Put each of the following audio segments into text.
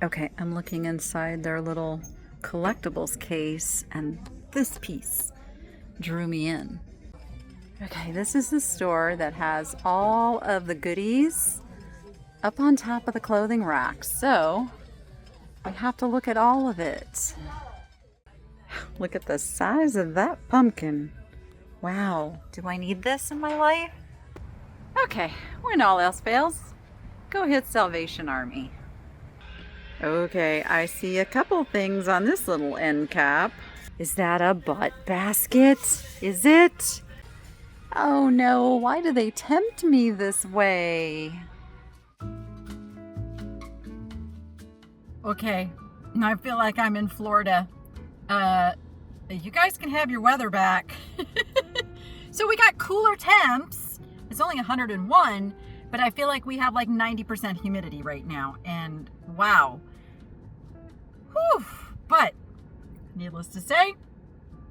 Okay, I'm looking inside their little collectibles case, and this piece drew me in. Okay, this is the store that has all of the goodies up on top of the clothing rack. So we have to look at all of it. Look at the size of that pumpkin. Wow, do I need this in my life? Okay, when all else fails, go hit Salvation Army. Okay, I see a couple things on this little end cap. Is that a butt basket? Is it? Oh no, why do they tempt me this way? Okay, I feel like I'm in Florida. You guys can have your weather back. So we got cooler temps. It's only 101, but I feel like we have like 90% humidity right now. And wow. Whew. But needless to say,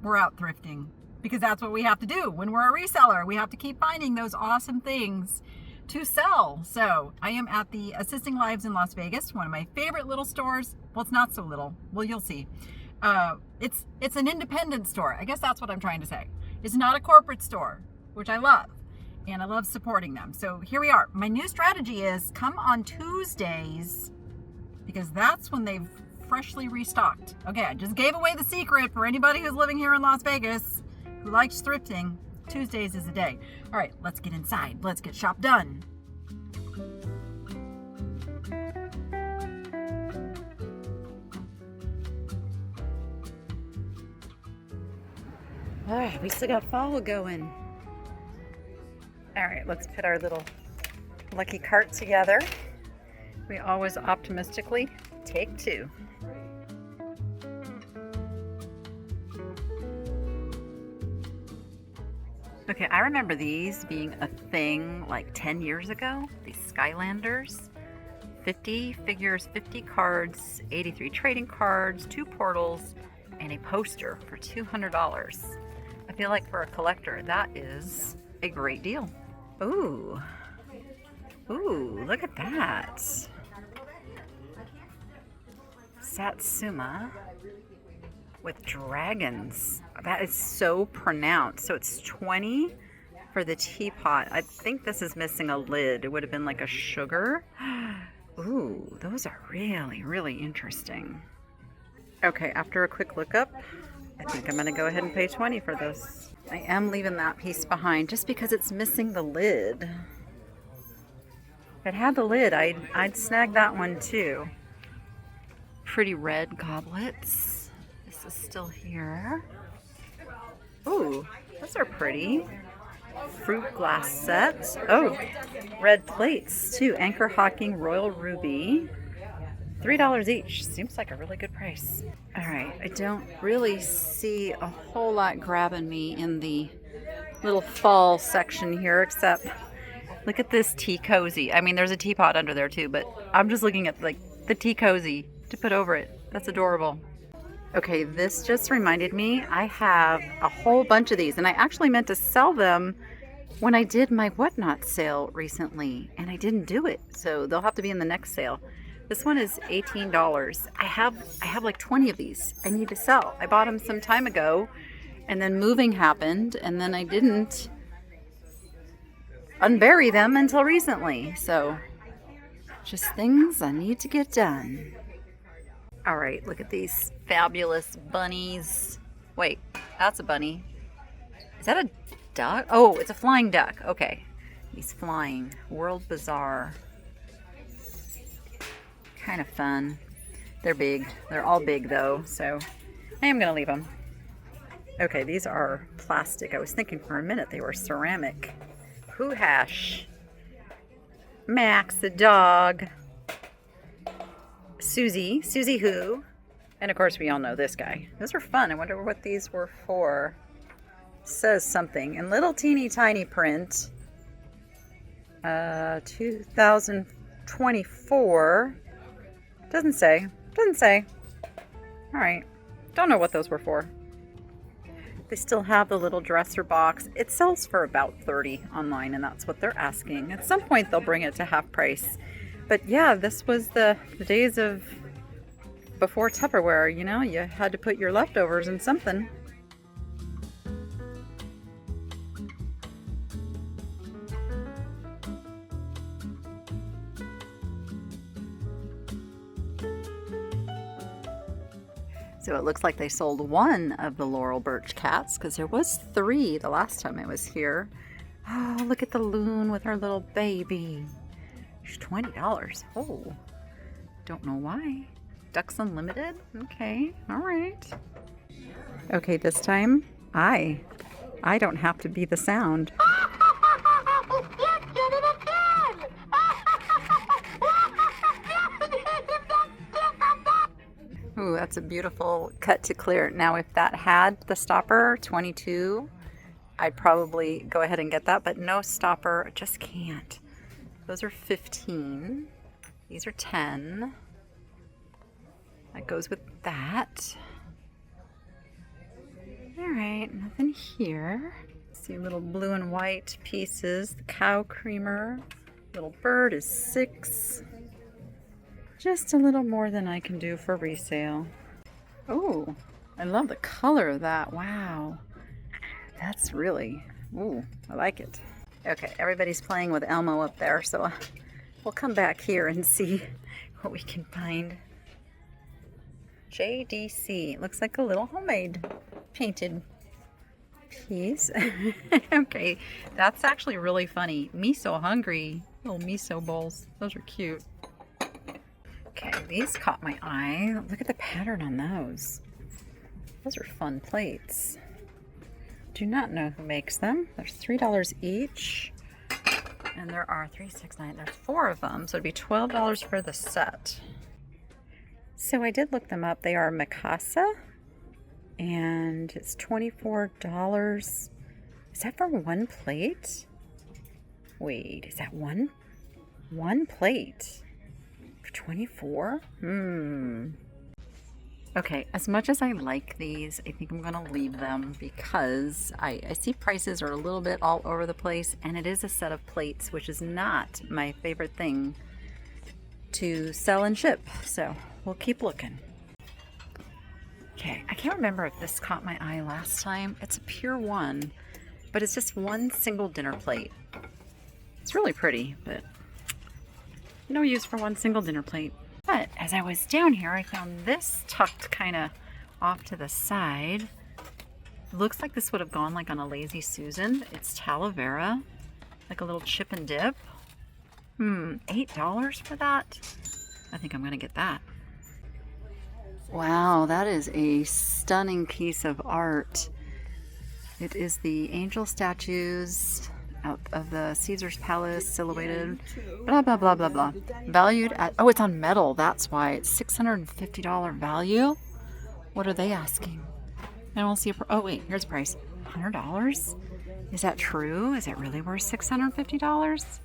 we're out thrifting because that's what we have to do when we're a reseller. We have to keep finding those awesome things to sell. So I am at the Assisting Lives in Las Vegas, one of my favorite little stores. Well, it's not so little. Well, you'll see. It's an independent store. I guess that's what I'm trying to say. It's not a corporate store, which I love. And I love supporting them. So here we are. My new strategy is come on Tuesdays because that's when they've freshly restocked. Okay, I just gave away the secret for anybody who's living here in Las Vegas who likes thrifting. Tuesdays is a day. All right, let's get inside. Let's get shop done. All right, we still got fall going. All right, let's put our little lucky cart together. We always optimistically take two. Okay, I remember these being a thing like 10 years ago, these Skylanders. 50 figures, 50 cards, 83 trading cards, 2 portals, and a poster for $200. I feel like for a collector, that is a great deal. Ooh. Ooh, look at that. Satsuma with dragons. That is so pronounced. So it's 20 for the teapot. I think this is missing a lid. It would have been like a sugar. Ooh, those are really, really interesting. Okay, after a quick lookup, I think I'm gonna go ahead and pay 20 for this. I am leaving that piece behind just because it's missing the lid. If it had the lid, I'd snag that one too. Pretty red goblets. This is still here. Ooh, those are pretty. Fruit glass set. Oh, red plates too. Anchor Hawking Royal Ruby. $3 each. Seems like a really good price. All right, I don't really see a whole lot grabbing me in the little fall section here, except look at this tea cozy. I mean, there's a teapot under there too, but I'm just looking at like the tea cozy to put over it. That's adorable. Okay, this just reminded me I have a whole bunch of these, and I actually meant to sell them when I did my whatnot sale recently, and I didn't do it, so they'll have to be in the next sale. This one is $18. I have like 20 of these I need to sell. I bought them some time ago, and then moving happened, and then I didn't unbury them until recently. So just things I need to get done. All right, look at these fabulous bunnies. Wait, that's a bunny. Is that a duck? Oh, it's a flying duck. Okay, he's flying. World Bazaar. Kind of fun. They're big. They're all big though, so I am gonna leave them. Okay, these are plastic. I was thinking for a minute they were ceramic. Who Hash. Max the dog. Susie Who. And of course we all know this guy. Those are fun. I wonder what these were for. Says something in little teeny tiny print. 2024. Doesn't say. All right. Don't know what those were for. They still have the little dresser box. It sells for about $30 online, and that's what they're asking. At some point, they'll bring it to half price. But yeah, this was the days of before Tupperware, you know, you had to put your leftovers in something. So it looks like they sold one of the Laurel Birch cats because there was 3 the last time I was here. Oh, look at the loon with her little baby. She's $20. Oh, don't know why. Ducks Unlimited? Okay, all right. Okay, this time I don't have to be the sound. Ooh, that's a beautiful cut to clear. Now, if that had the stopper, 22, I'd probably go ahead and get that, but no stopper, I just can't. Those are 15. These are 10. That goes with that. All right, nothing here. See little blue and white pieces. The cow creamer. Little bird is 6. Just a little more than I can do for resale. Oh, I love the color of that. Wow. That's really, ooh, I like it. Okay, everybody's playing with Elmo up there, so we'll come back here and see what we can find. JDC. It looks like a little homemade painted piece. Okay, that's actually really funny. Me so hungry. Little miso bowls. Those are cute. Okay, these caught my eye. Look at the pattern on those. Those are fun plates. Do not know who makes them. There's $3 each. And there are 3, 6, 9. There's 4 of them, so it'd be $12 for the set. So I did look them up. They are Mikasa, and it's $24. Is that for one plate? Wait, is that one plate for 24? Okay, as much as I like these, I think I'm going to leave them because I see prices are a little bit all over the place, and it is a set of plates, which is not my favorite thing to sell and ship. So we'll keep looking. Okay, I can't remember if this caught my eye last time. It's a pure one, but it's just one single dinner plate. It's really pretty, but no use for one single dinner plate. But as I was down here, I found this tucked kind of off to the side. Looks like this would have gone like on a Lazy Susan. It's Talavera, like a little chip and dip. $8 for that? I think I'm gonna get that. Wow, that is a stunning piece of art. It is the angel statues out of the Caesar's Palace, silhouetted, blah, blah, blah, blah, blah. Valued at, oh, it's on metal, that's why. It's $650 value. What are they asking? I don't see a, oh wait, here's a price. $100? Is that true? Is it really worth $650?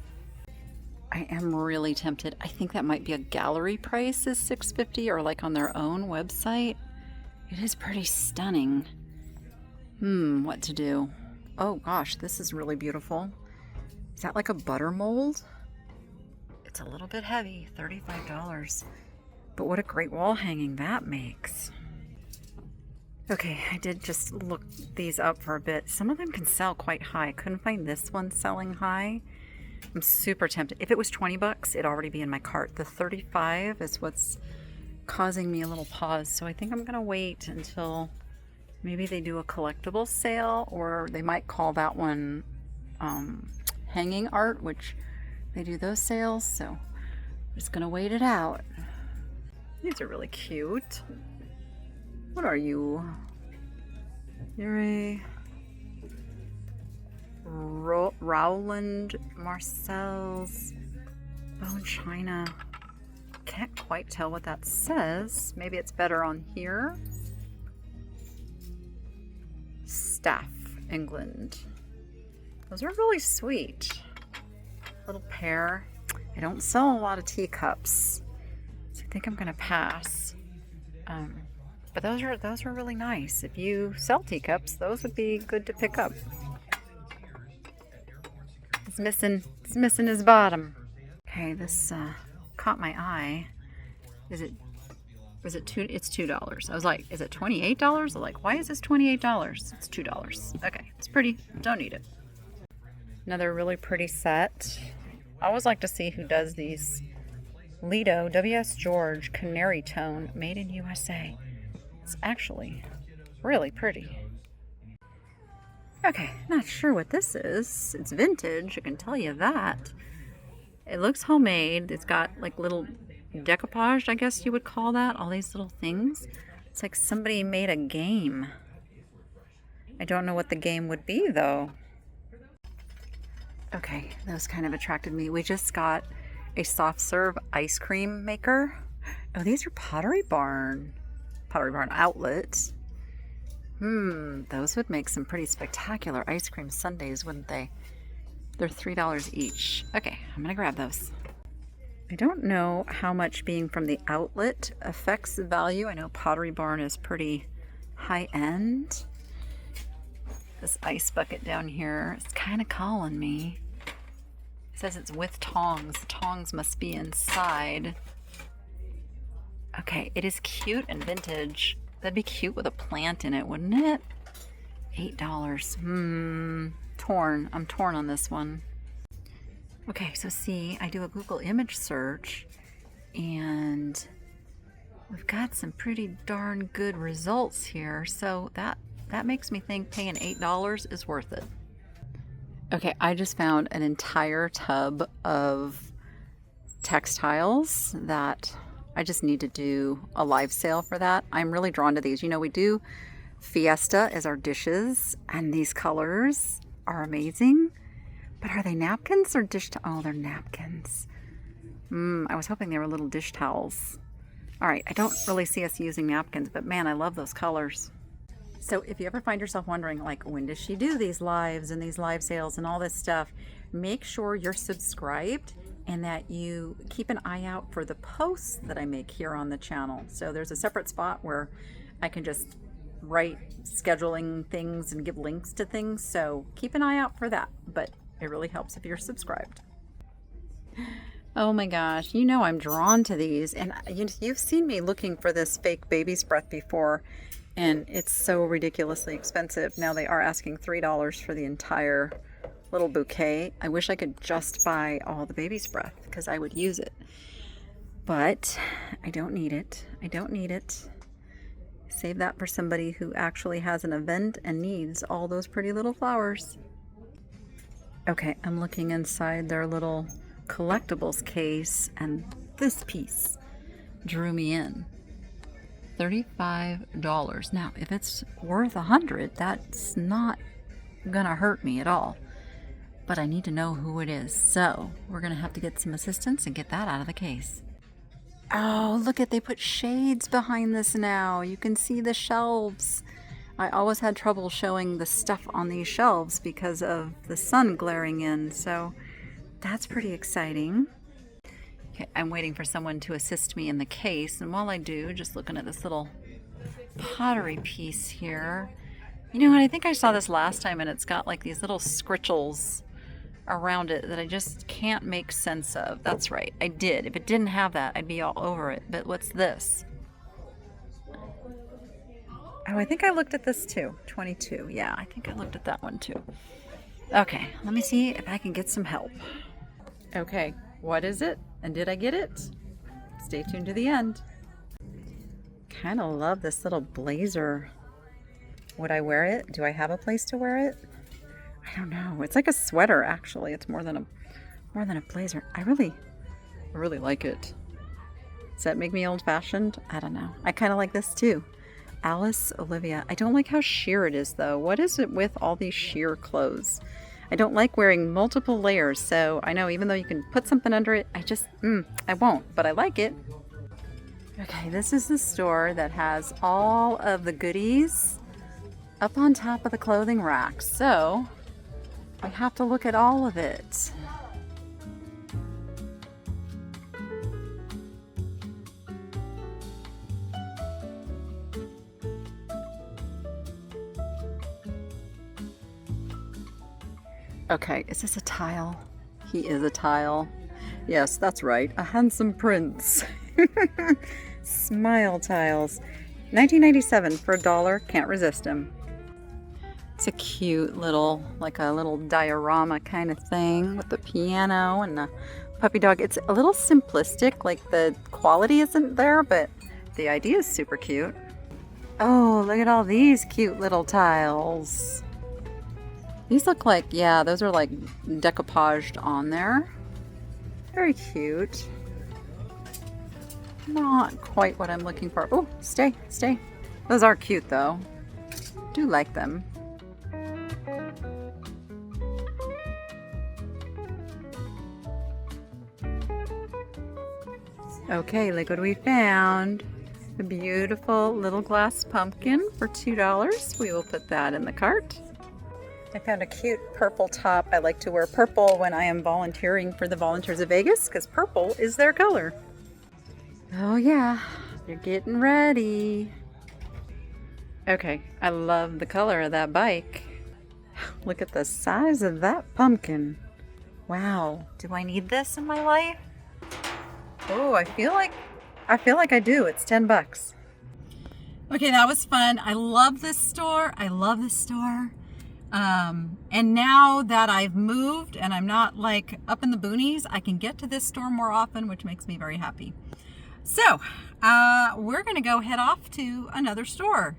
I am really tempted. I think that might be a gallery price is $650 or like on their own website. It is pretty stunning. What to do? Oh gosh, this is really beautiful. Is that like a butter mold? It's a little bit heavy, $35. But what a great wall hanging that makes. Okay, I did just look these up for a bit. Some of them can sell quite high. I couldn't find this one selling high. I'm super tempted. If it was $20, it'd already be in my cart. The $35 is what's causing me a little pause. So I think I'm gonna wait until maybe they do a collectible sale, or they might call that one hanging art, which they do those sales. So I'm just gonna wait it out. These are really cute. What are you? You're a Rowland Marcel's bone china. Can't quite tell what that says. Maybe it's better on here. Staff, England. Those are really sweet. Little pair. I don't sell a lot of teacups, so I think I'm gonna pass. But those are really nice. If you sell teacups, those would be good to pick up. It's missing his bottom. Okay, this caught my eye. Is it Was it two? It's $2. I was like, is it $28? I'm like, why is this $28? It's $2. Okay, it's pretty. Don't need it. Another really pretty set. I always like to see who does these. Lido WS George Canary Tone, made in USA. It's actually really pretty. Okay, not sure what this is. It's vintage, I can tell you that. It looks homemade. It's got like little decoupage, I guess you would call that. All these little things. It's like somebody made a game. I don't know what the game would be though. Okay, those kind of attracted me. We just got a soft serve ice cream maker. Oh, these are Pottery Barn outlets. Those would make some pretty spectacular ice cream sundaes, wouldn't they? They're $3 each. Okay, I'm gonna grab those. I don't know how much being from the outlet affects the value. I know Pottery Barn is pretty high end. This ice bucket down here is kind of calling me. It says it's with tongs. The tongs must be inside. Okay, it is cute and vintage. That'd be cute with a plant in it, wouldn't it? $8. Torn. I'm torn on this one. Okay, so see, I do a Google image search and we've got some pretty darn good results here. So that makes me think paying $8 is worth it. Okay, I just found an entire tub of textiles that I just need to do a live sale for that. I'm really drawn to these. You know, we do Fiesta as our dishes, and these colors are amazing. But are they napkins or dish towels? Oh, they're napkins. I was hoping they were little dish towels. All right, I don't really see us using napkins, but man, I love those colors. So if you ever find yourself wondering, like, when does she do these lives and these live sales and all this stuff, make sure you're subscribed and that you keep an eye out for the posts that I make here on the channel. So there's a separate spot where I can just write scheduling things and give links to things. So keep an eye out for that, but it really helps if you're subscribed. Oh my gosh, you know I'm drawn to these, and you've seen me looking for this fake baby's breath before, and it's so ridiculously expensive. Now they are asking $3 for the entire little bouquet. I wish I could just buy all the baby's breath because I would use it, but I don't need it. I don't need it. Save that for somebody who actually has an event and needs all those pretty little flowers. Okay, I'm looking inside their little collectibles case, and this piece drew me in. $35. Now, if it's worth $100, that's not gonna hurt me at all. But I need to know who it is, so we're gonna have to get some assistance and get that out of the case. Oh, look at, they put shades behind this now. You can see the shelves. I always had trouble showing the stuff on these shelves because of the sun glaring in, so that's pretty exciting. Okay, I'm waiting for someone to assist me in the case, and while I do, just looking at this little pottery piece here. You know what, I think I saw this last time, and it's got like these little scritchels around it that I just can't make sense of. That's right, I did. If it didn't have that, I'd be all over it. But what's this? Oh, I think I looked at this too. 22. Yeah, I think I looked at that one too. Okay, let me see if I can get some help. Okay, what is it? And did I get it? Stay tuned to the end. Kind of love this little blazer. Would I wear it? Do I have a place to wear it? I don't know. It's like a sweater, actually. It's more than a blazer. I really like it. Does that make me old-fashioned? I don't know. I kind of like this too. Alice Olivia. I don't like how sheer it is though. What is it with all these sheer clothes? I don't like wearing multiple layers, so I know even though you can put something under it, I won't, but I like it. Okay, this is the store that has all of the goodies up on top of the clothing rack, so I have to look at all of it. Okay, is this a tile? He is a tile. Yes, that's right, a handsome prince. Smile tiles. $19.97 for $1. Can't resist them. It's a cute little, like a little diorama kind of thing with the piano and the puppy dog. It's a little simplistic, like the quality isn't there, but the idea is super cute. Oh, look at all these cute little tiles. These look like, yeah, those are like decoupaged on there. Very cute. Not quite what I'm looking for. Oh, stay. Those are cute though. Do like them. Okay, look what we found. A beautiful little glass pumpkin for $2. We will put that in the cart. I found a cute purple top. I like to wear purple when I am volunteering for the Volunteers of Vegas because purple is their color. Oh yeah, they're getting ready. Okay, I love the color of that bike. Look at the size of that pumpkin. Wow, do I need this in my life? Oh, I feel like I do. It's $10. Okay, that was fun. I love this store. And now that I've moved and I'm not like up in the boonies, I can get to this store more often, which makes me very happy. So, we're gonna go head off to another store.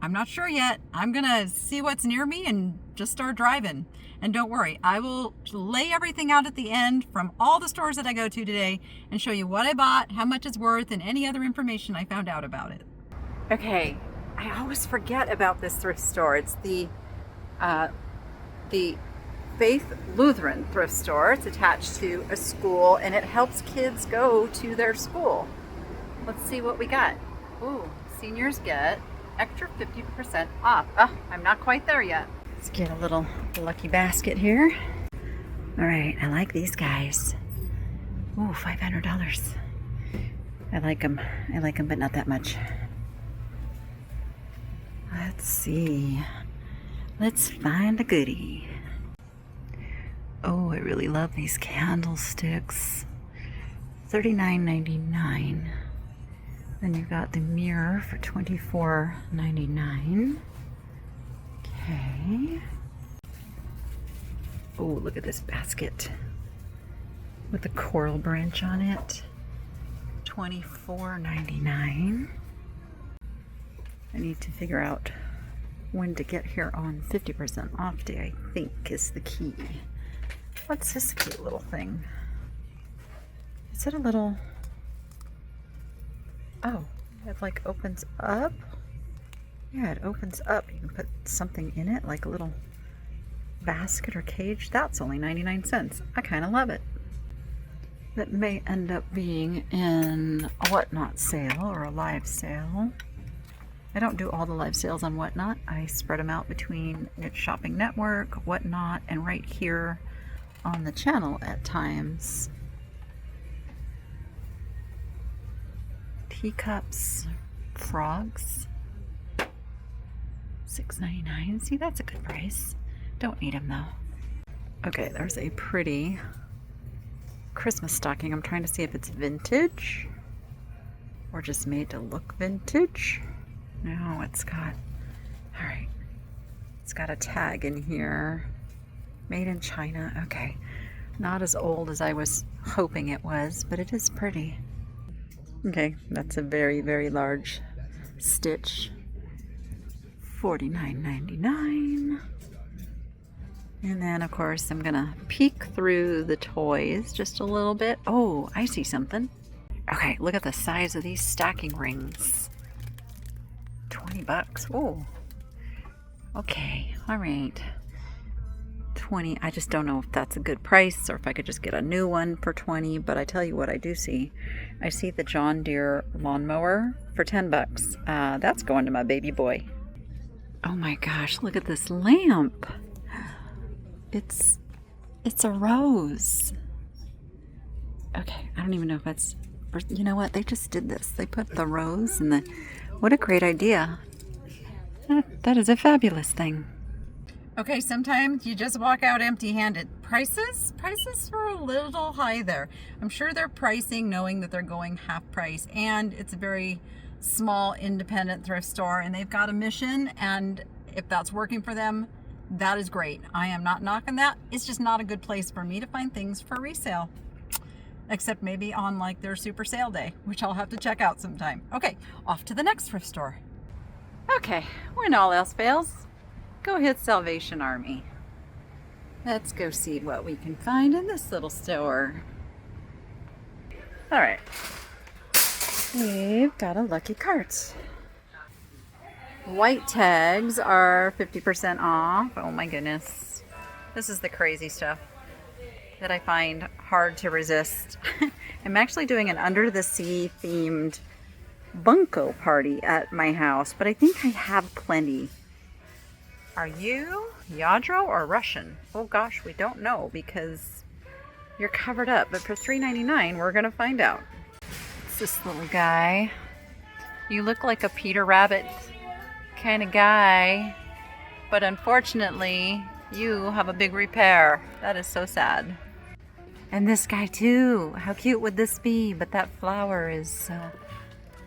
I'm not sure yet. I'm gonna see what's near me and just start driving. And don't worry, I will lay everything out at the end from all the stores that I go to today and show you what I bought, how much it's worth, and any other information I found out about it. Okay, I always forget about this thrift store. It's the Faith Lutheran thrift store. It's attached to a school and it helps kids go to their school. Let's see what we got. Ooh, seniors get extra 50% off. Oh, I'm not quite there yet. Let's get a little lucky basket here. All right, I like these guys. Ooh, $500. I like them, but not that much. Let's see. Let's find a goodie. Oh, I really love these candlesticks. $39.99. Then you've got the mirror for $24.99. Okay. Oh, look at this basket with the coral branch on it. $24.99. I need to figure out when to get here on 50% off day, I think is the key. What's this cute little thing? Is it a little... Oh, it like opens up? Yeah, it opens up. You can put something in it, like a little basket or cage. That's only 99 cents. I kind of love it. That may end up being in a Whatnot sale or a live sale. I don't do all the live sales on Whatnot. I spread them out between Knit Shopping Network, Whatnot, and right here on the channel at times. Teacups, frogs, $6.99. See, that's a good price. Don't need them though. Okay, there's a pretty Christmas stocking. I'm trying to see if it's vintage or just made to look vintage. No, it's got, all right, it's got a tag in here. Made in China. Okay, not as old as I was hoping it was, but it is pretty. Okay, that's a very, very large stitch. $49.99. And then, of course, I'm gonna peek through the toys just a little bit. Oh, I see something. Okay, look at the size of these stacking rings. $20. Oh, okay, all right. 20. I just don't know if that's a good price or if I could just get a new one for 20. But I tell you what, I do see. I see the John Deere lawnmower for $10. That's going to my baby boy. Oh my gosh! Look at this lamp. It's a rose. Okay, I don't even know if that's. You know what? They just did this. They put the rose and the. What a great idea. That is a fabulous thing. Okay, sometimes you just walk out empty-handed. Prices were a little high there. I'm sure they're pricing knowing that they're going half price, and it's a very small independent thrift store, and they've got a mission, and if that's working for them, that is great. I am not knocking that. It's just not a good place for me to find things for resale, except maybe on like their super sale day, which I'll have to check out sometime. Okay, off to the next thrift store. Okay, when all else fails, go hit Salvation Army. Let's go see what we can find in this little store. All right, we've got a lucky cart. White tags are 50% off. Oh my goodness. This is the crazy stuff that I find hard to resist. I'm actually doing an under the sea themed bunko party at my house, but I think I have plenty. Are you Yadro or Russian? Oh gosh, we don't know because you're covered up, but for $3.99 we're gonna find out. It's this little guy. You look like a Peter Rabbit kind of guy, but unfortunately you have a big repair. That is so sad. And this guy too. How cute would this be? But that flower is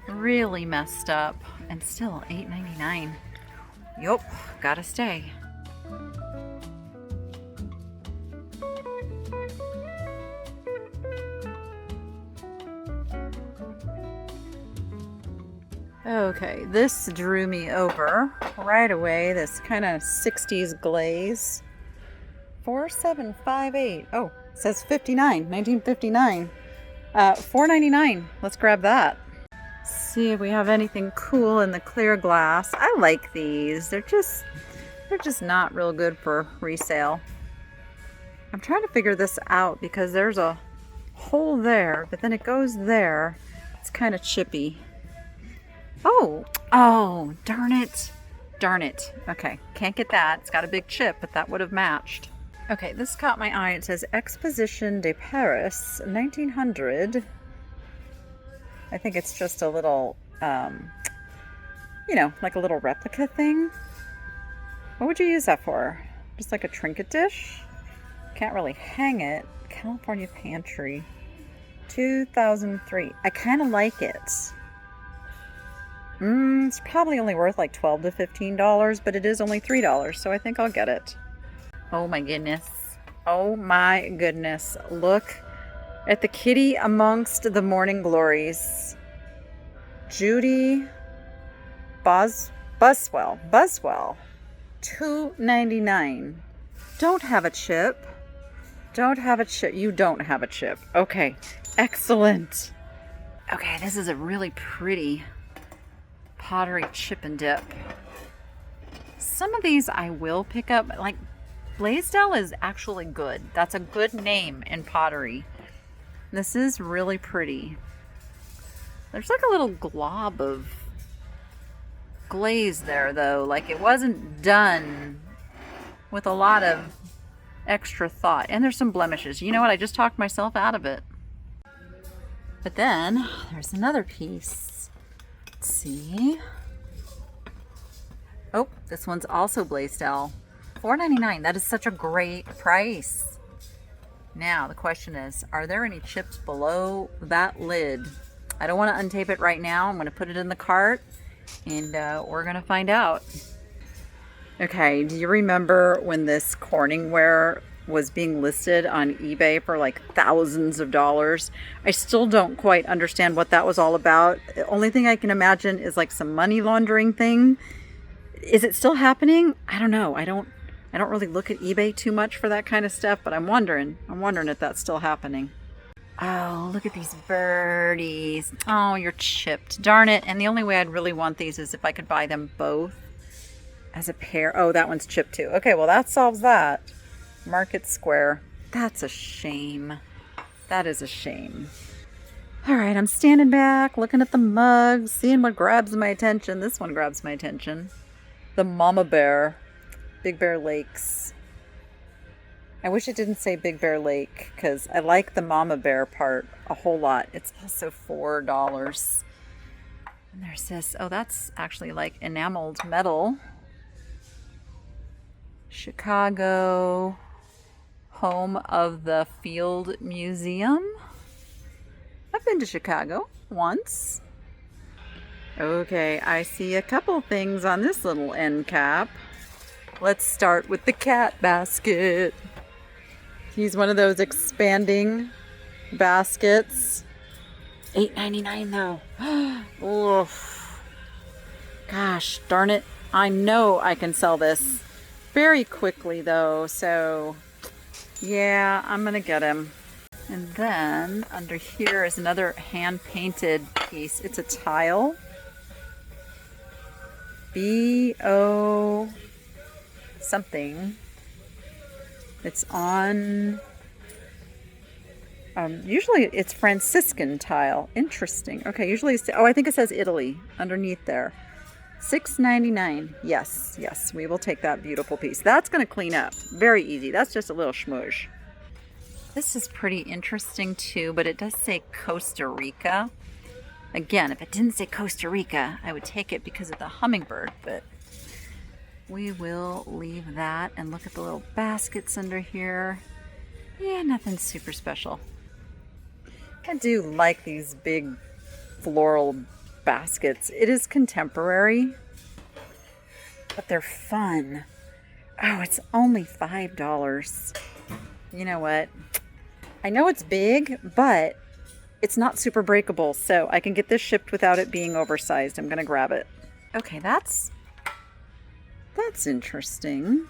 really messed up, and still $8.99. Yup, gotta stay. Okay, this drew me over right away. This kind of 60s glaze. 4758. Oh, it says 1959. $4.99. Let's grab that. See if we have anything cool in the clear glass. I like these. They're just not real good for resale. I'm trying to figure this out because there's a hole there, but then it goes there. It's kind of chippy. Oh, darn it. Okay, can't get that. It's got a big chip, but that would have matched. Okay, this caught my eye. It says Exposition de Paris, 1900. I think it's just a little, like a little replica thing. What would you use that for? Just like a trinket dish? Can't really hang it. California Pantry, 2003. I kind of like it. It's probably only worth like $12 to $15, but it is only $3, so I think I'll get it. Oh my goodness. Look at the kitty amongst the morning glories. Judy Buswell. $2.99. Don't have a chip. You don't have a chip. Okay, excellent. Okay, this is a really pretty pottery chip and dip. Some of these I will pick up. Like Blaisdell is actually good. That's a good name in pottery. This is really pretty. There's like a little glob of glaze there though. Like it wasn't done with a lot of extra thought. And there's some blemishes. You know what? I just talked myself out of it. But then there's another piece. Let's see. Oh, this one's also Blaisdell. $4.99. That is such a great price. Now the question is, are there any chips below that lid? I don't want to untape it right now. I'm going to put it in the cart and we're going to find out. Okay, do you remember when this Corningware was being listed on eBay for like thousands of dollars? I still don't quite understand what that was all about. The only thing I can imagine is like some money laundering thing. Is it still happening? I don't know. I don't really look at eBay too much for that kind of stuff, but I'm wondering if that's still happening. Oh, look at these birdies. Oh, you're chipped. Darn it. And the only way I'd really want these is if I could buy them both as a pair. Oh, that one's chipped too. Okay, well that solves that. Market Square. That's a shame. That is a shame. All right, I'm standing back, looking at the mugs, seeing what grabs my attention. This one grabs my attention. The Mama Bear. Big Bear Lakes. I wish it didn't say Big Bear Lake because I like the Mama Bear part a whole lot. It's also $4. And there's this. Oh, that's actually like enameled metal. Chicago, home of the Field Museum. I've been to Chicago once. Okay, I see a couple things on this little end cap. Let's start with the cat basket. He's one of those expanding baskets. $8.99 though. Oof. Gosh, darn it. I know I can sell this very quickly though, so yeah, I'm gonna get him. And then under here is another hand-painted piece. It's a tile. B-O something. It's on, usually it's Franciscan tile. Interesting. Okay, usually it's, oh, I think it says Italy underneath there. $6.99. Yes, yes, we will take that beautiful piece. That's going to clean up. Very easy. That's just a little schmooze. This is pretty interesting too, but it does say Costa Rica. Again, if it didn't say Costa Rica, I would take it because of the hummingbird, but we will leave that and look at the little baskets under here. Yeah, nothing super special. I do like these big floral baskets. It is contemporary, but they're fun. Oh, it's only $5. You know what? I know it's big, but it's not super breakable, so I can get this shipped without it being oversized. I'm gonna grab it. Okay, that's interesting.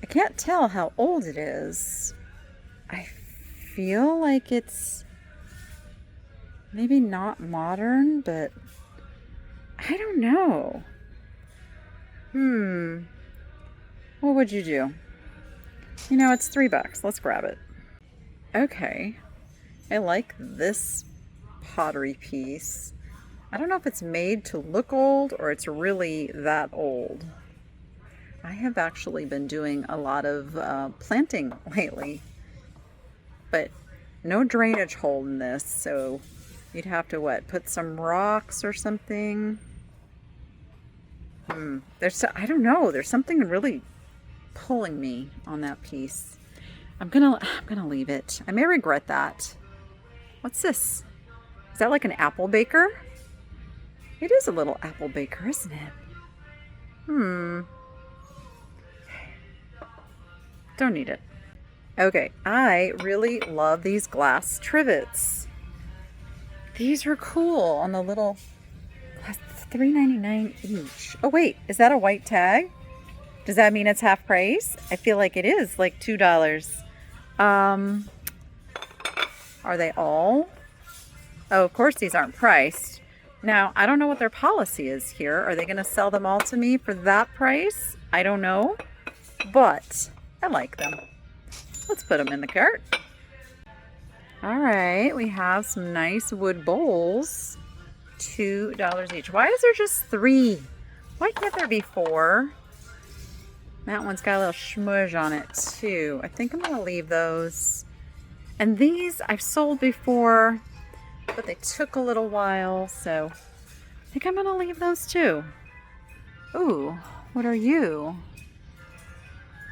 I can't tell how old it is. I feel like it's maybe not modern, but I don't know. What would you do? You know, it's $3. Let's grab it. Okay. I like this pottery piece. I don't know if it's made to look old or it's really that old. I have actually been doing a lot of planting lately, but no drainage hole in this, so you'd have to what, put some rocks or something? I don't know, there's something really pulling me on that piece. I'm gonna leave it. I may regret that. What's this? Is that like an apple baker? It is a little apple baker, isn't it? Don't need it. Okay, I really love these glass trivets. These are cool on the little, $3.99 each. Oh wait, is that a white tag? Does that mean it's half price? I feel like it is, like $2. Are they all? Oh, of course these aren't priced. Now, I don't know what their policy is here. Are they going to sell them all to me for that price? I don't know, but I like them. Let's put them in the cart. All right, we have some nice wood bowls. $2 each. Why is there just 3? Why can't there be 4? That one's got a little smudge on it too. I think I'm going to leave those. And these I've sold before, but they took a little while, so I think I'm going to leave those too. Ooh, what are you?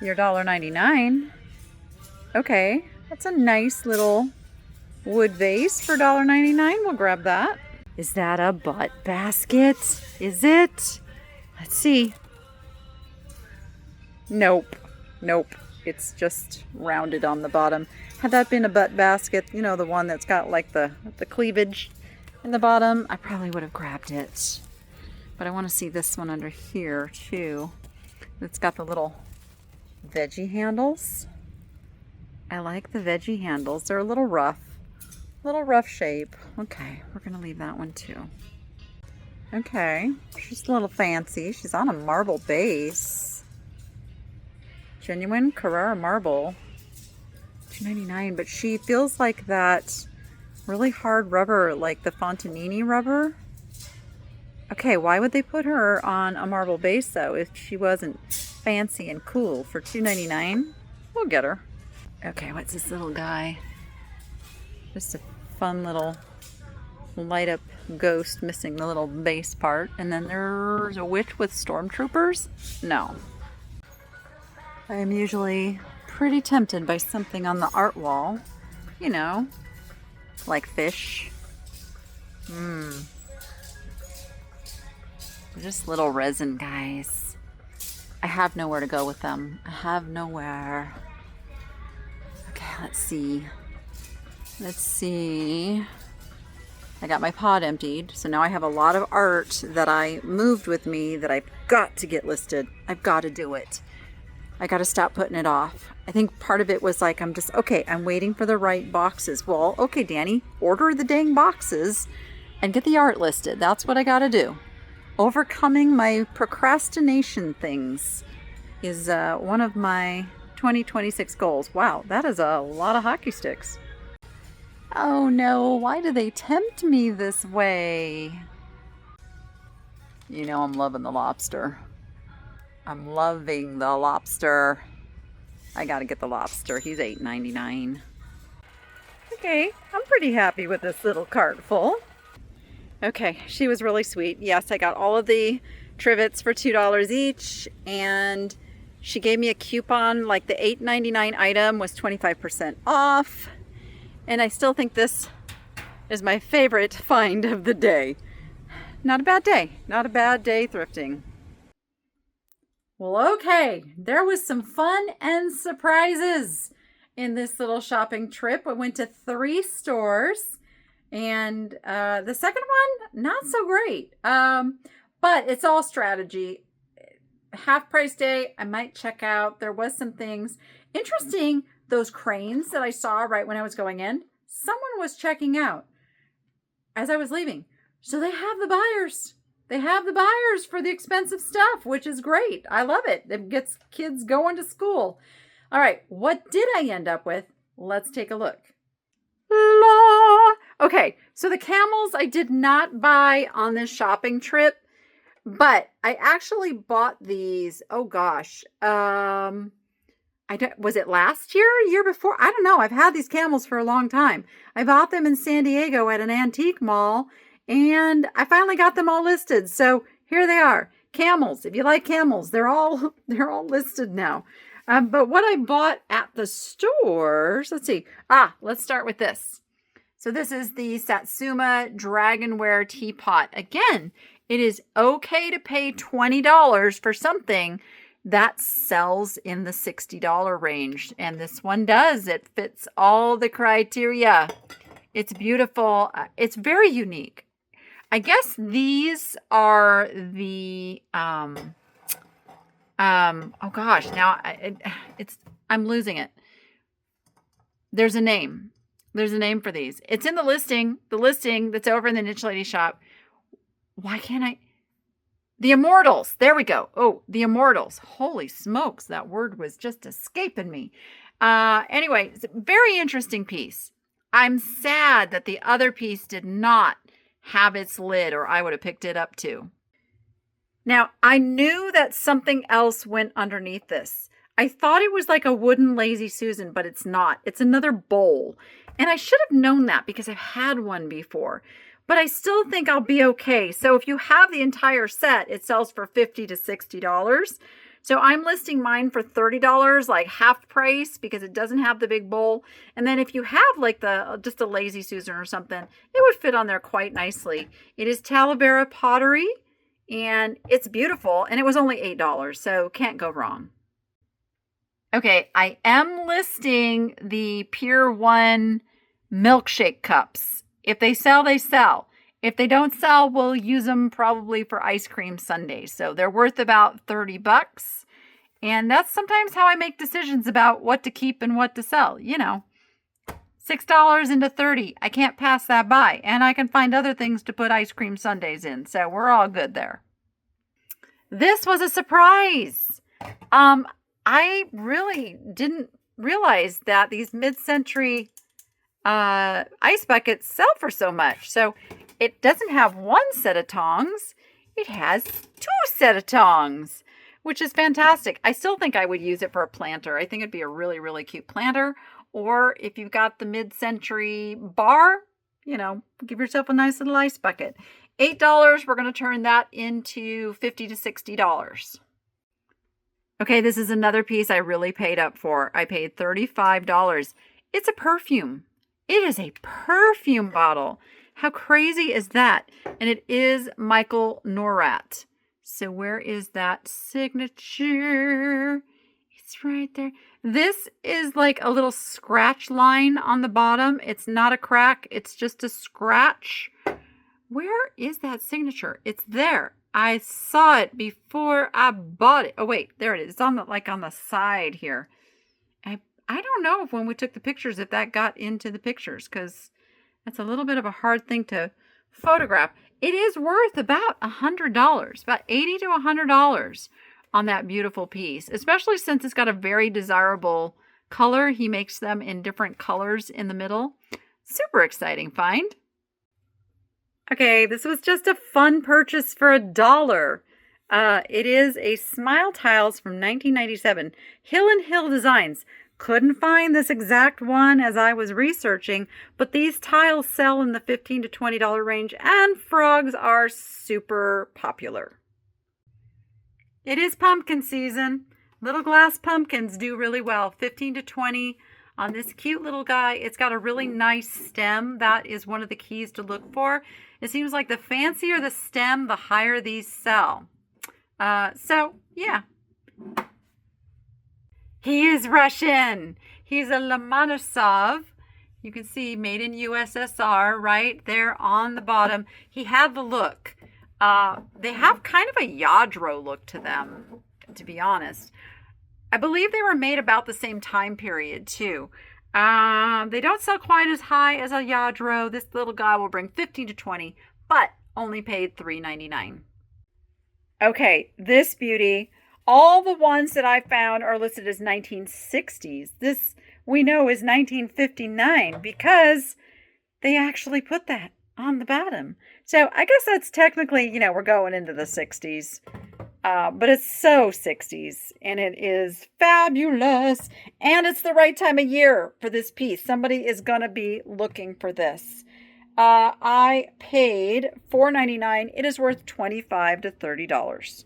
You're $1.99. Okay, that's a nice little wood vase for $1.99. We'll grab that. Is that a butt basket? Is it? Let's see. Nope. Nope. It's just rounded on the bottom. Had that been a butt basket, you know, the one that's got like the cleavage in the bottom, I probably would have grabbed it. But I want to see this one under here too. It's got the little veggie handles. I like the veggie handles. They're a little rough shape. Okay, we're gonna leave that one too. Okay, she's a little fancy. She's on a marble base. Genuine Carrara marble. $2.99, but she feels like that really hard rubber, like the Fontanini rubber. Okay, why would they put her on a marble base though if she wasn't fancy and cool for $2.99? We'll get her. Okay, what's this little guy? Just a fun little light up ghost missing the little base part. And then there's a witch with stormtroopers? No. I am usually pretty tempted by something on the art wall, you know, like fish. They're just little resin guys. I have nowhere to go with them. I have nowhere. Okay, let's see. Let's see. I got my pod emptied, so now I have a lot of art that I moved with me that I've got to get listed. I've got to do it. I got to stop putting it off. I think part of it was like, I'm waiting for the right boxes. Well, okay, Danny, order the dang boxes and get the art listed. That's what I got to do. Overcoming my procrastination things is one of my 2026 goals. Wow, that is a lot of hockey sticks. Oh no, why do they tempt me this way? You know I'm loving the lobster. I'm loving the lobster. I gotta get the lobster. He's $8.99. Okay, I'm pretty happy with this little cart full. Okay, she was really sweet. Yes, I got all of the trivets for $2 each, and she gave me a coupon, like the $8.99 item was 25% off. And I still think this is my favorite find of the day. Not a bad day. Not a bad day thrifting. Well, okay. There was some fun and surprises in this little shopping trip. I went to 3 stores. And the second one, not so great. But it's all strategy. Half price day, I might check out. There was some things. Interesting. Those cranes that I saw right when I was going in, someone was checking out as I was leaving. So they have the buyers. They have the buyers for the expensive stuff, which is great. I love it. It gets kids going to school. All right, what did I end up with? Let's take a look. Okay, so the camels I did not buy on this shopping trip, but I actually bought these. Oh gosh. Was it last year, year before? I don't know. I've had these camels for a long time. I bought them in San Diego at an antique mall, and I finally got them all listed. So here they are. Camels. If you like camels, they're all listed now. But what I bought at the stores, let's see. Let's start with this. So this is the Satsuma Dragonware teapot. Again, it is okay to pay $20 for something that sells in the $60 range. And this one does. It fits all the criteria. It's beautiful. It's very unique. I guess these are the, oh gosh, now I'm losing it. There's a name. There's a name for these. It's in the listing that's over in the Thenichelady shop. Why can't I? The Immortals. There we go. Oh, the Immortals. Holy smokes. That word was just escaping me. Anyway, it's a very interesting piece. I'm sad that the other piece did not have its lid, or I would have picked it up too. Now, I knew that something else went underneath this. I thought it was like a wooden Lazy Susan, but it's not. It's another bowl. And I should have known that because I've had one before. But I still think I'll be okay. So if you have the entire set, it sells for $50 to $60. So I'm listing mine for $30, like half price, because it doesn't have the big bowl. And then if you have like just a Lazy Susan or something, it would fit on there quite nicely. It is Talavera pottery, and it's beautiful. And it was only $8, so can't go wrong. Okay, I am listing the Pier 1 milkshake cups. If they sell, they sell. If they don't sell, we'll use them probably for ice cream sundaes. So they're worth about $30. And that's sometimes how I make decisions about what to keep and what to sell. You know, $6 into $30. I can't pass that by. And I can find other things to put ice cream sundaes in. So we're all good there. This was a surprise. I really didn't realize that these mid-century ice buckets sell for so much. So it doesn't have one set of tongs. It has 2 set of tongs, which is fantastic. I still think I would use it for a planter. I think it'd be a really, really cute planter. Or if you've got the mid-century bar, you know, give yourself a nice little ice bucket. $8, we're going to turn that into $50 to $60. Okay, this is another piece I really paid up for. I paid $35. It's a perfume. It is a perfume bottle. How crazy is that? And it is Michael Norat. So where is that signature? It's right there. This is like a little scratch line on the bottom. It's not a crack. It's just a scratch. Where is that signature? It's there. I saw it before I bought it. Oh, wait, there it is. It's on the, like on the side here. I don't know if when we took the pictures, if that got into the pictures, because that's a little bit of a hard thing to photograph. It is worth about $100, about $80 to $100 on that beautiful piece, especially since it's got a very desirable color. He makes them in different colors in the middle. Super exciting find. Okay, this was just a fun purchase for $1. It is a Smile Tiles from 1997, Hill and Hill Designs. Couldn't find this exact one as I was researching, but these tiles sell in the $15 to $20 range, and frogs are super popular. It is pumpkin season. Little glass pumpkins do really well. 15 to 20 on this cute little guy. It's got a really nice stem. That is one of the keys to look for. It seems like the fancier the stem, the higher these sell. So, yeah. He is Russian. He's a Lomonosov. You can see made in USSR right there on the bottom. He had the look. They have kind of a Yadro look to them, to be honest. I believe they were made about the same time period, too. They don't sell quite as high as a Yadro. This little guy will bring 15 to 20, but only paid $3.99. Okay, this beauty. All the ones that I found are listed as 1960s. This we know is 1959 because they actually put that on the bottom. So I guess that's technically, we're going into the 60s. But it's so 60s and it is fabulous. And it's the right time of year for this piece. Somebody is going to be looking for this. I paid $4.99. It is worth $25 to $30.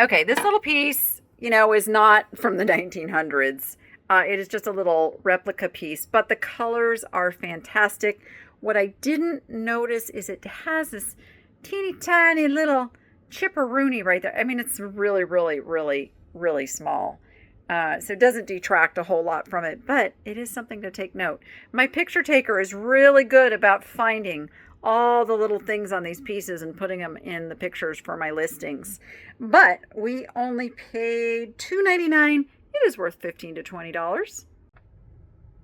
Okay, this little piece, is not from the 1900s. It is just a little replica piece, but the colors are fantastic. What I didn't notice is it has this teeny tiny little chipperoony right there. I mean, it's really, really, really, really small. So it doesn't detract a whole lot from it, but it is something to take note. My picture taker is really good about finding all the little things on these pieces and putting them in the pictures for my listings. But we only paid $2.99. It is worth $15 to $20.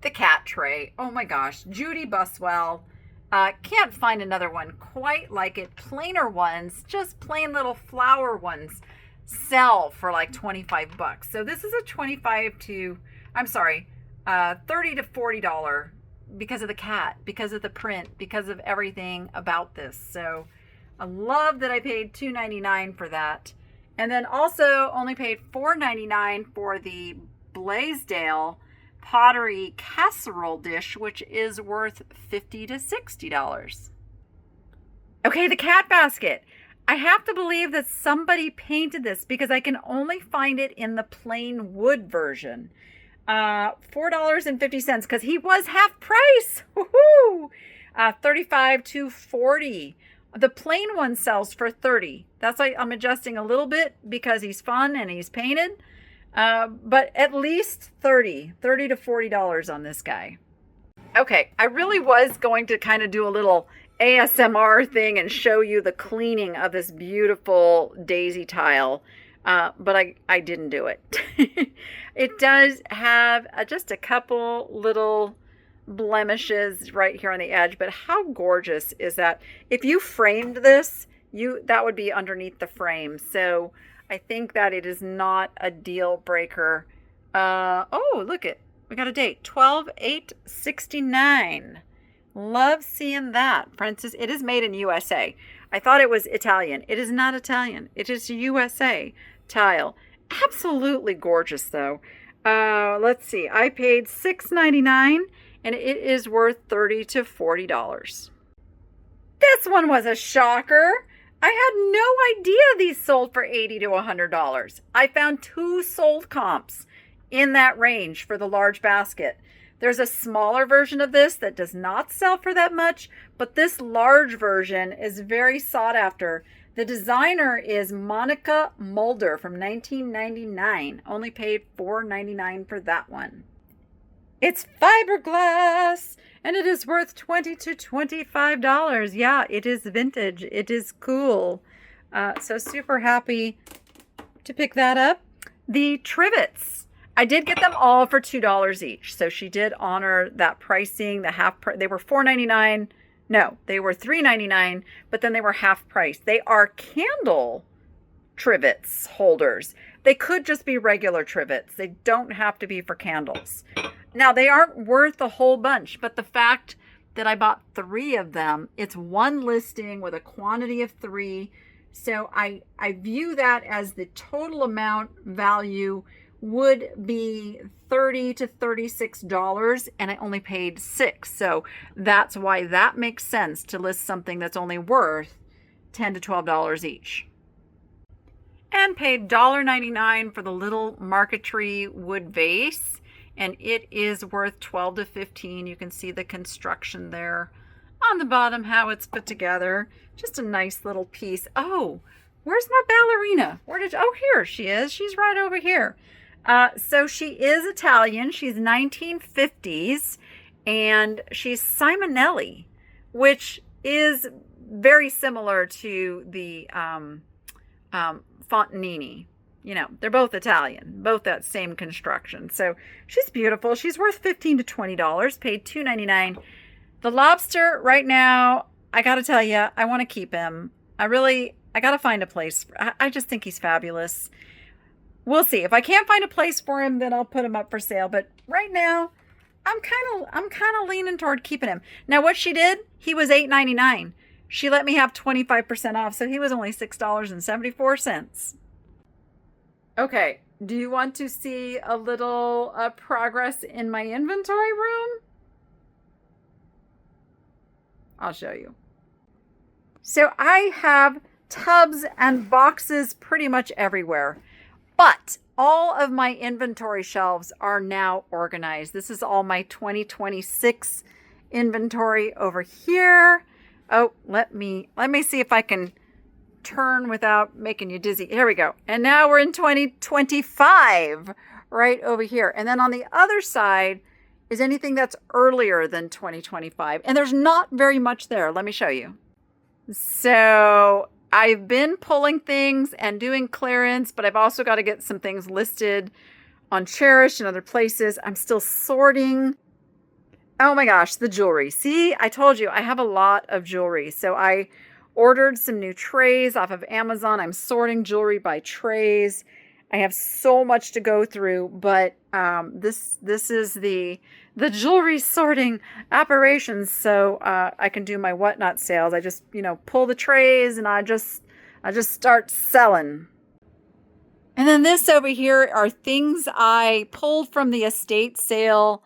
The cat tray. Oh my gosh. Judy Buswell. Can't find another one quite like it. Plainer ones, just plain little flower ones, sell for like $25. So this is a $30 to $40 because of the cat, because of the print, because of everything about this. So I love that I paid $2.99 for that. And then also only paid $4.99 for the Blaisdell pottery casserole dish, which is worth $50 to $60. Okay, the cat basket. I have to believe that somebody painted this because I can only find it in the plain wood version. $4.50 because he was half price. Woohoo! $35 to $40. The plain one sells for $30. That's why I'm adjusting a little bit because he's fun and he's painted. But at least $30 to $40 on this guy. Okay, I really was going to kind of do a little ASMR thing and show you the cleaning of this beautiful daisy tile. But I didn't do it. It does have just a couple little blemishes right here on the edge, but how gorgeous is that? If you framed this, that would be underneath the frame. So I think that it is not a deal breaker. Oh, look we got a date, 12/8/69. Love seeing that. Princess, it is made in USA. I thought it was Italian. It is not Italian. It is USA tile. Absolutely gorgeous though. Let's see. I paid $6.99 and it is worth $30 to $40. This one was a shocker. I had no idea these sold for $80 to $100. I found 2 sold comps in that range for the large basket. There's a smaller version of this that does not sell for that much, but this large version is very sought after. The designer is Monica Mulder from 1999. Only paid $4.99 for that one. It's fiberglass and it is worth $20 to $25. Yeah, it is vintage. It is cool. So super happy to pick that up. The trivets. I did get them all for $2 each. So she did honor that pricing. They were $4.99. No, they were $3.99, but then they were half price. They are candle trivets holders. They could just be regular trivets. They don't have to be for candles. Now, they aren't worth a whole bunch, but the fact that I bought 3 of them, it's one listing with a quantity of 3. So I view that as the total amount value would be $30 to $36, and I only paid $6. So that's why that makes sense to list something that's only worth $10 to $12 each. And paid $1.99 for the little marquetry wood vase, and it is worth $12 to $15. You can see the construction there on the bottom, how it's put together. Just a nice little piece. Oh, where's my ballerina? Oh, here she is. She's right over here. So she is Italian. She's 1950s, and she's Simonelli, which is very similar to the Fontanini. You know, they're both Italian, both that same construction. So she's beautiful. She's worth $15 to $20, paid $2.99. The lobster right now, I got to tell you, I want to keep him. I got to find a place. I just think he's fabulous. We'll see. If I can't find a place for him, then I'll put him up for sale. But right now, I'm kind of leaning toward keeping him. Now, what she did, he was $8.99. She let me have 25% off, so he was only $6.74. Okay, do you want to see a little progress in my inventory room? I'll show you. So I have tubs and boxes pretty much everywhere, but all of my inventory shelves are now organized. This is all my 2026 inventory over here. Oh, let me see if I can turn without making you dizzy. Here we go. And now we're in 2025 right over here. And then on the other side is anything that's earlier than 2025. And there's not very much there. Let me show you. So I've been pulling things and doing clearance, but I've also got to get some things listed on Cherish and other places. I'm still sorting. Oh my gosh, the jewelry. See, I told you I have a lot of jewelry. So I ordered some new trays off of Amazon. I'm sorting jewelry by trays. I have so much to go through, but this is the jewelry sorting operations. So I can do my whatnot sales. I just pull the trays and I just start selling. And then this over here are things I pulled from the estate sale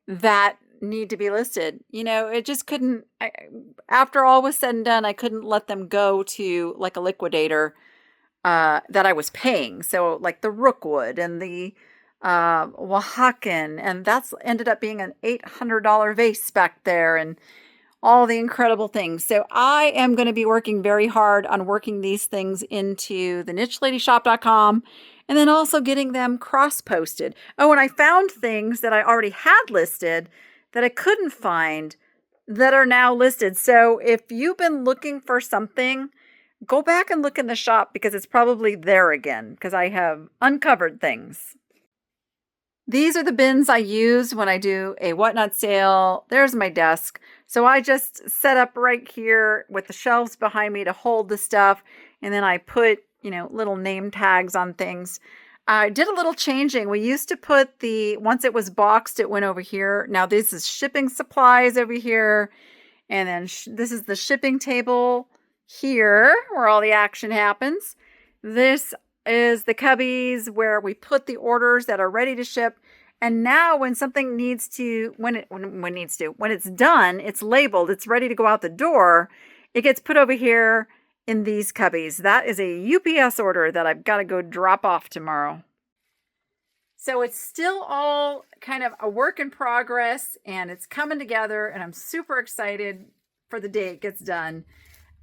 that need to be listed. It just couldn't, after all was said and done, I couldn't let them go to like a liquidator that I was paying. So like the Rookwood and the Oaxacan, and that's ended up being an $800 vase back there and all the incredible things. So I am going to be working very hard on working these things into the nicheladysshop.com and then also getting them cross-posted. Oh, and I found things that I already had listed that I couldn't find that are now listed. So if you've been looking for something, go back and look in the shop because it's probably there again because I have uncovered things. These are the bins I use when I do a whatnot sale. There's my desk. So I just set up right here with the shelves behind me to hold the stuff. And then I put, little name tags on things. I did a little changing. We used to put once it was boxed, it went over here. Now this is shipping supplies over here. And then this is the shipping table here where all the action happens. This is the cubbies where we put the orders that are ready to ship. And now when something needs to, when it's done, it's labeled, it's ready to go out the door. It gets put over here in these cubbies. That is a UPS order that I've got to go drop off tomorrow. So it's still all kind of a work in progress, and it's coming together, and I'm super excited for the day it gets done.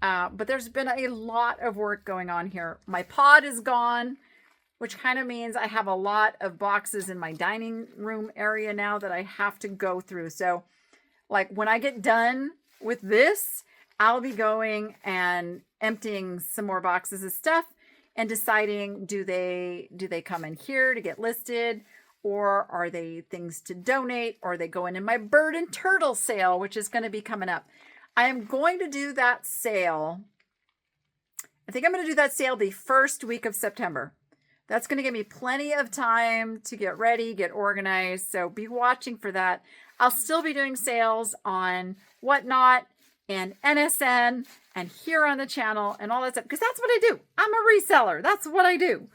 But there's been a lot of work going on here. My pod is gone, which kind of means I have a lot of boxes in my dining room area now that I have to go through. So like when I get done with this, I'll be going and emptying some more boxes of stuff and deciding, do they come in here to get listed, or are they things to donate, or are they going in my bird and turtle sale, which is going to be coming up. I am going to do that sale. I think I'm going to do that sale the first week of September. That's going to give me plenty of time to get ready, get organized. So be watching for that. I'll still be doing sales on Whatnot and NSN and here on the channel and all that stuff, because that's what I do. I'm a reseller. That's what I do.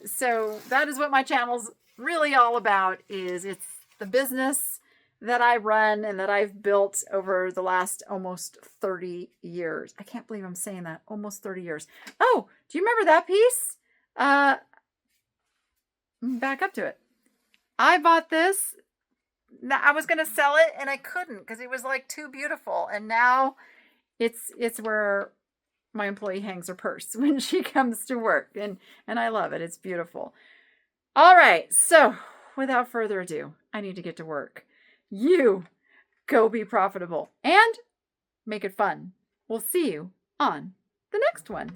So that is what my channel's really all about. It's the business that I run and that I've built over the last almost 30 years. I can't believe I'm saying that. Almost 30 years. Oh, do you remember that piece? Back up to it. I bought this. I was going to sell it and I couldn't because it was like too beautiful. And now it's where my employee hangs her purse when she comes to work. And I love it. It's beautiful. All right. So without further ado, I need to get to work. You go be profitable and make it fun. We'll see you on the next one.